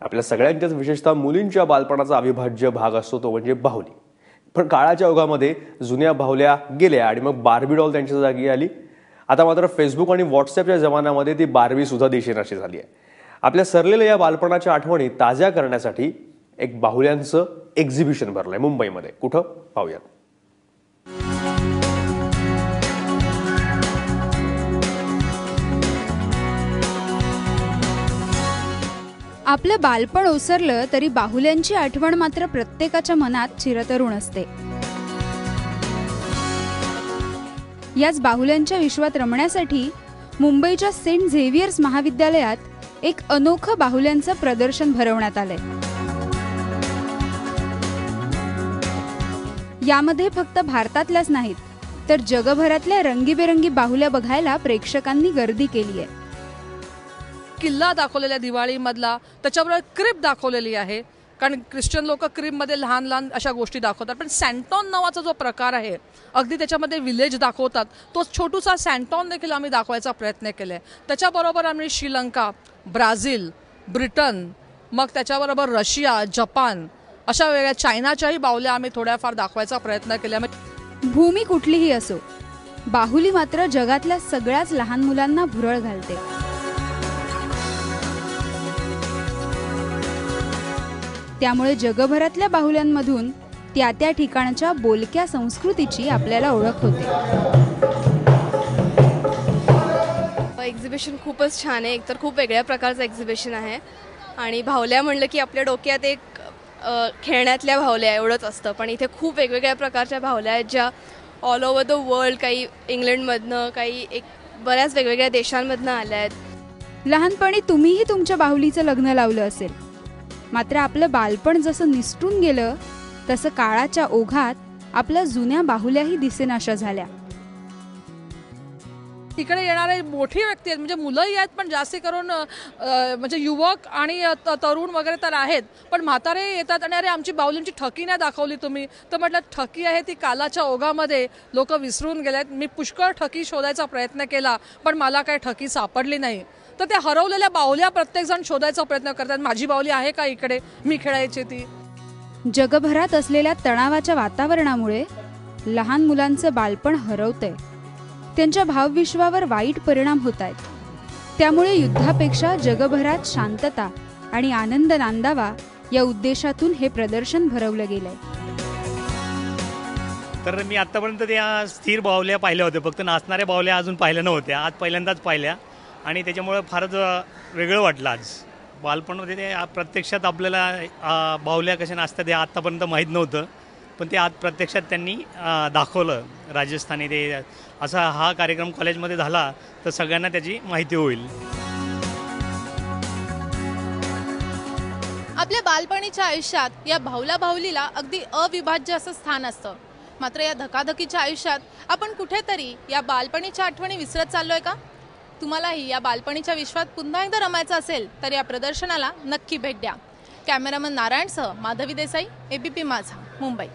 आपल्या सगळ्यांच्याच विशेषतः मुलींच्या बालपणाचा अविभाज्य भाग असतो तो म्हणजे बाहुली. पण काळाच्या ओघामध्ये जुन्या बाहुल्या गेल्या आणि मग बार्बी डॉल त्यांच्या जागी आली. आता मात्र फेसबुक आणि व्हॉट्सअपच्या जमान्यामध्ये ती बार्बी सुद्धा दिसेनाशी झाली आहे. आपल्या सरलेल्या या बालपणाच्या आठवणी ताज्या करण्यासाठी एक बाहुल्यांचं एक्झिबिशन भरलंय मुंबईमध्ये. कुठं पाहूयात. आपलं बालपण ओसरलं तरी बाहुल्यांची आठवण मात्र प्रत्येकाच्या मनात चिरतरुण असते. याच बाहुल्यांच्या विश्वात रमण्यासाठी मुंबईच्या सेंट झेवियर्स महाविद्यालयात एक अनोखं बाहुल्यांचं प्रदर्शन भरवण्यात आलंय. यामध्ये फक्त भारतातल्याच नाहीत तर जगभरातल्या रंगीबेरंगी बाहुल्या बघायला प्रेक्षकांनी गर्दी केली आहे. किल्ला दाखवलेला दिवाळीमधला, त्याच्याबरोबर क्रिब दाखवलेली आहे, कारण ख्रिश्चन लोक क्रिबमध्ये लहान लहान अशा गोष्टी दाखवतात. पण सँटॉन नावाचा जो प्रकार आहे, अगदी त्याच्यामध्ये विलेज दाखवतात, तो छोटूसा सँटॉन देखील आम्ही दाखवायचा प्रयत्न केला आहे. त्याच्याबरोबर आम्ही श्रीलंका, ब्राझील, ब्रिटन, मग त्याच्याबरोबर रशिया, जपान अशा वेगळ्या चायनाच्याही बाहुल्या आम्ही थोड्याफार दाखवायचा प्रयत्न केला. भूमी कुठलीही असो, बाहुली मात्र जगातल्या सगळ्याच लहान मुलांना भुरळ घालते. त्यामुळे जगभरातल्या बाहुल्यांमधून त्या त्या ठिकाणच्या बोलक्या संस्कृतीची आपल्याला ओळख होते. एक्झिबिशन खूपच छान आहे. एकतर खूप वेगळ्या प्रकारचं एक्झिबिशन आहे आणि बाहुल्या म्हणलं की आपल्या डोक्यात एक खेळण्यातल्या बाहुल्या एवढंच असतं, पण इथे खूप वेगवेगळ्या प्रकारच्या बाहुल्या आहेत ज्या ऑल ओव्हर द वर्ल्ड, काही इंग्लंडमधनं, काही बऱ्याच वेगवेगळ्या देशांमधनं आल्या आहेत. लहानपणी तुम्हीही तुमच्या बाहुलीचं लग्न लावलं असेल, मात्र आपलं बालपण जसं निसटून गेलं तसं काळाच्या ओघात आपल्या जुन्या बाहुल्याही दिसेनाशा झाल्या. इकडे येणारे मोठी व्यक्ती आहेत, म्हणजे मुलंही आहेत, पण जास्त करून म्हणजे युवक आणि तरुण वगैरे तर आहेत, पण म्हातारे येतात आणि अरे आमची बाहुलींची ठकी नाही दाखवली तुम्ही. तर म्हटलं ठकी आहे ती कालाच्या ओघामध्ये लोक विसरून गेलेत. मी पुष्कळ ठकी शोधायचा प्रयत्न केला, पण मला काही ठकी सापडली नाही. तर त्या हरवलेल्या बाहुल्या प्रत्येक जण शोधायचा प्रयत्न करतात. माझी बाहुली आहे का इकडे, मी खेळायची ती. जगभरात असलेल्या तणावाच्या वातावरणामुळे लहान मुलांचं बालपण हरवतंय. त्यांच्या भावविश्वावर वाईट परिणाम होत आहेत. त्यामुळे युद्धापेक्षा जगभरात शांतता आणि आनंद नांदावा या उद्देशातून हे प्रदर्शन भरवलं गेलंय. तर मी आतापर्यंत त्या स्थिर बाहुल्या पाहिल्या होत्या, फक्त नाचणाऱ्या बाहुल्या अजून पाहिल्या नव्हत्या. आज पहिल्यांदाच पाहिल्या आणि त्याच्यामुळे फारच वेगळं वाटलं. आज बालपणामध्ये ते प्रत्यक्षात आपल्याला बाहुल्या कशा नाचतात हे आत्तापर्यंत माहीत नव्हतं, पण ते आज प्रत्यक्षात त्यांनी दाखवलं. राजस्थानी ते असा हा कार्यक्रम कॉलेजमध्ये झाला तर सगळ्यांना त्याची माहिती होईल. आपल्या बालपणीच्या आयुष्यात या बाहुल्या बाहुलीला अगदी अविभाज्य असं स्थान असतं. मात्र या धकाधकीच्या आयुष्यात आपण कुठेतरी या बालपणीच्या आठवणी विसरत चाललोय का? तुम्हालाही या बालपणीच्या विश्वात पुन्हा एकदा रमायचं असेल तर या प्रदर्शनाला नक्की भेट द्या. कॅमेरामन नारायणसह माधवी देसाई, ABP माझा, मुंबई.